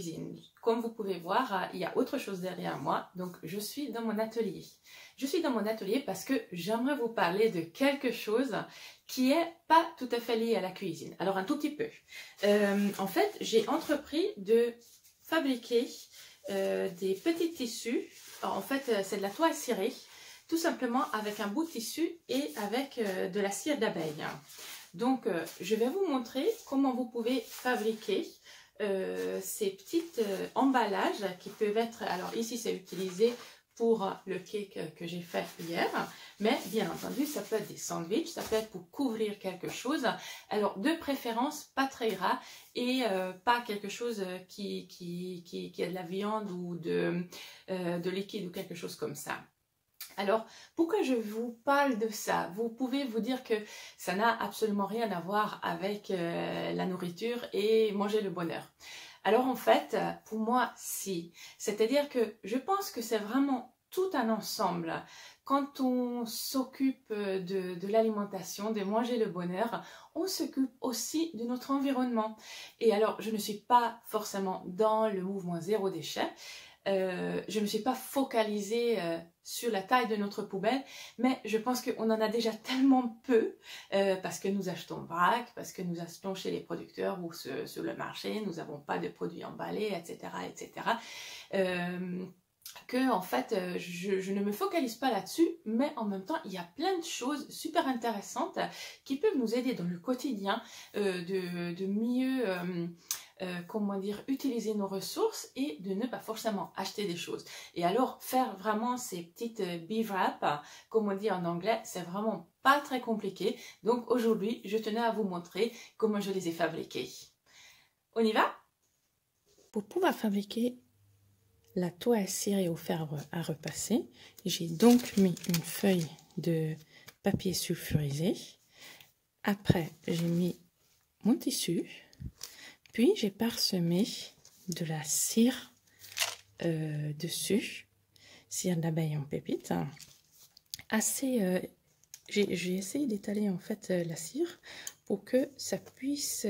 cuisine. Comme vous pouvez voir, il y a autre chose derrière moi, donc je suis dans mon atelier. Je suis dans mon atelier parce que j'aimerais vous parler de quelque chose qui est pas tout à fait lié à la cuisine. Alors un tout petit peu. En fait, j'ai entrepris de fabriquer des petits tissus. Alors, en fait, c'est de la toile cirée, tout simplement avec un bout de tissu et avec de la cire d'abeille. Donc, je vais vous montrer comment vous pouvez fabriquer ces petites emballages qui peuvent être, alors ici c'est utilisé pour le cake que j'ai fait hier, mais bien entendu ça peut être des sandwichs, ça peut être pour couvrir quelque chose, alors de préférence pas très gras et pas quelque chose qui a de la viande ou de liquide ou quelque chose comme ça. Alors, pourquoi je vous parle de ça? Vous pouvez vous dire que ça n'a absolument rien à voir avec la nourriture et manger le bonheur. Alors en fait, pour moi, si. C'est-à-dire que je pense que c'est vraiment tout un ensemble. Quand on s'occupe de l'alimentation, de manger le bonheur, on s'occupe aussi de notre environnement. Et alors, je ne suis pas forcément dans le mouvement zéro déchet. Je ne me suis pas focalisée sur la taille de notre poubelle, mais je pense qu'on en a déjà tellement peu parce que nous achetons vrac, parce que nous achetons chez les producteurs ou sur le marché, nous n'avons pas de produits emballés, etc. etc. Que en fait je ne me focalise pas là-dessus, mais en même temps il y a plein de choses super intéressantes qui peuvent nous aider dans le quotidien de mieux comment dire, utiliser nos ressources et de ne pas forcément acheter des choses. Et alors faire vraiment ces petites beef wrap, comme on dit en anglais, c'est vraiment pas très compliqué. Donc aujourd'hui je tenais à vous montrer comment je les ai fabriqués. On y va? Pour pouvoir fabriquer la toile cirée au fer à repasser, j'ai donc mis une feuille de papier sulfurisé. Après, j'ai mis mon tissu, puis j'ai parsemé de la cire dessus, cire d'abeille en pépite. J'ai essayé d'étaler en fait la cire pour que ça puisse,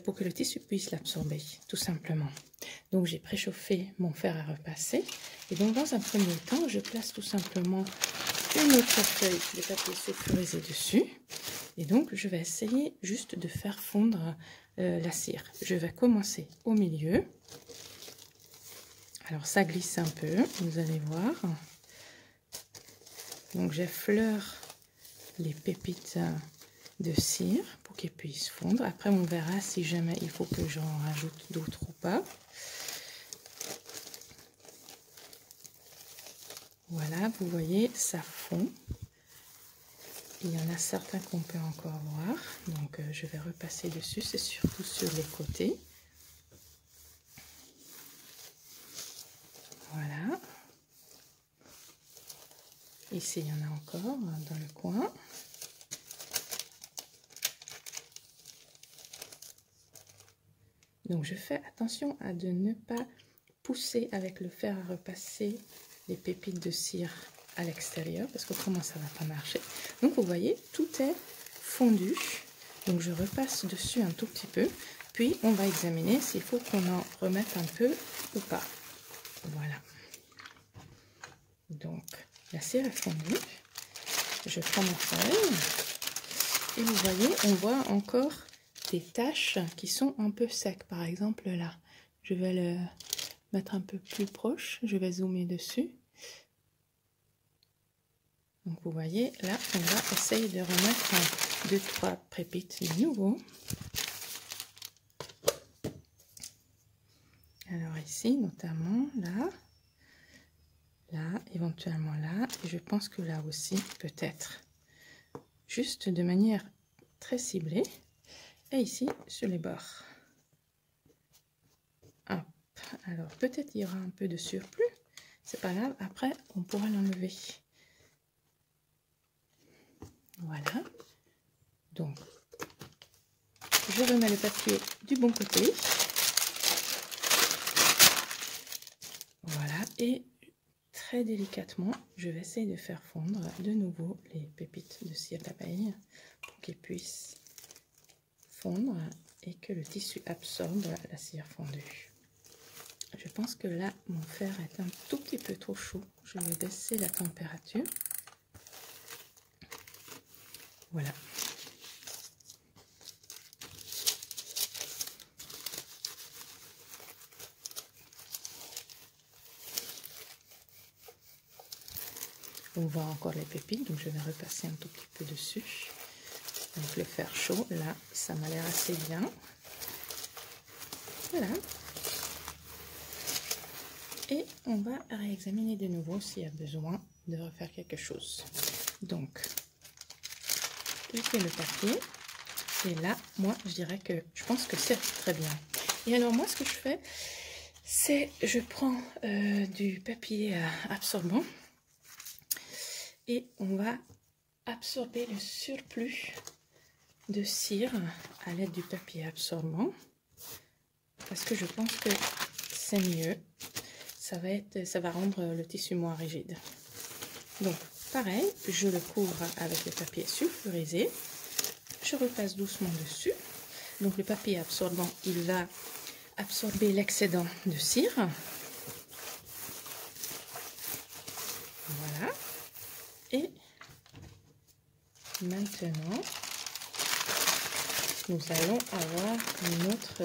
pour que le tissu puisse l'absorber, tout simplement. Donc j'ai préchauffé mon fer à repasser et donc dans un premier temps je place tout simplement une autre feuille de papier sulfurisé dessus et donc je vais essayer juste de faire fondre la cire. Je vais commencer au milieu, alors ça glisse un peu, vous allez voir. Donc j'effleure les pépites de cire pour qu'ils puissent fondre. Après on verra si jamais il faut que j'en rajoute d'autres ou pas. Voilà, vous voyez, ça fond. Il y en a certains qu'on peut encore voir. Donc, je vais repasser dessus. C'est surtout sur les côtés. Voilà. Ici, il y en a encore dans le coin. Donc, je fais attention à ne pas pousser avec le fer à repasser les pépites de cire à l'extérieur parce qu'autrement ça va pas marcher. Donc vous voyez, tout est fondu. Donc je repasse dessus un tout petit peu, puis on va examiner s'il faut qu'on en remette un peu ou pas. Voilà. Donc la cire est fondue. Je prends ma feuille et vous voyez, on voit encore des taches qui sont un peu secs. Par exemple là, je vais le mettre un peu plus proche, je vais zoomer dessus. Donc vous voyez, là on va essayer de remettre 2-3 pépites de nouveau. Alors ici notamment, là, éventuellement là, et je pense que là aussi peut-être. Juste de manière très ciblée. Et ici sur les bords. Hop. Alors peut-être il y aura un peu de surplus, c'est pas grave, après on pourra l'enlever. Voilà, donc je remets le papier du bon côté. Voilà, et très délicatement, je vais essayer de faire fondre de nouveau les pépites de cire d'abeille pour qu'ils puissent fondre. et que le tissu absorbe la cire fondue. Je pense que là, mon fer est un tout petit peu trop chaud. Je vais baisser la température. Voilà. On voit encore les pépites, donc je vais repasser un tout petit peu dessus. Donc le fer chaud, là, ça m'a l'air assez bien. Voilà. Et on va réexaminer de nouveau s'il y a besoin de refaire quelque chose. Donc, ici le papier. Et là, moi, je dirais que je pense que c'est très bien. Et alors, moi, ce que je fais, c'est je prends du papier absorbant. Et on va absorber le surplus de cire à l'aide du papier absorbant. Parce que je pense que c'est mieux. Ça va rendre le tissu moins rigide. Donc, pareil, je le couvre avec le papier sulfurisé. Je repasse doucement dessus. Donc, le papier absorbant, il va absorber l'excédent de cire. Voilà. Et maintenant, nous allons avoir notre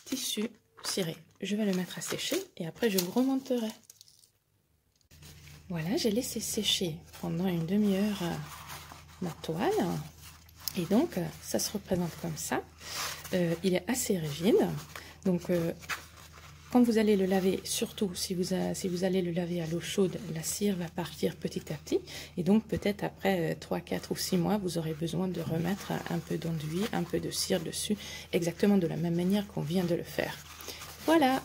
tissu ciré. Je vais le mettre à sécher et après je vous remonterai. Voilà, j'ai laissé sécher pendant une demi-heure ma toile. Et donc, ça se représente comme ça. Il est assez rigide. Donc, quand vous allez le laver, surtout si vous allez le laver à l'eau chaude, la cire va partir petit à petit. Et donc, peut-être après 3, 4 ou 6 mois, vous aurez besoin de remettre un peu d'enduit, un peu de cire dessus, exactement de la même manière qu'on vient de le faire. Voilà.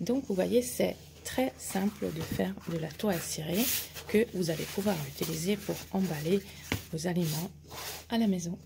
Donc, vous voyez, c'est très simple de faire de la toile cirée que vous allez pouvoir utiliser pour emballer vos aliments à la maison.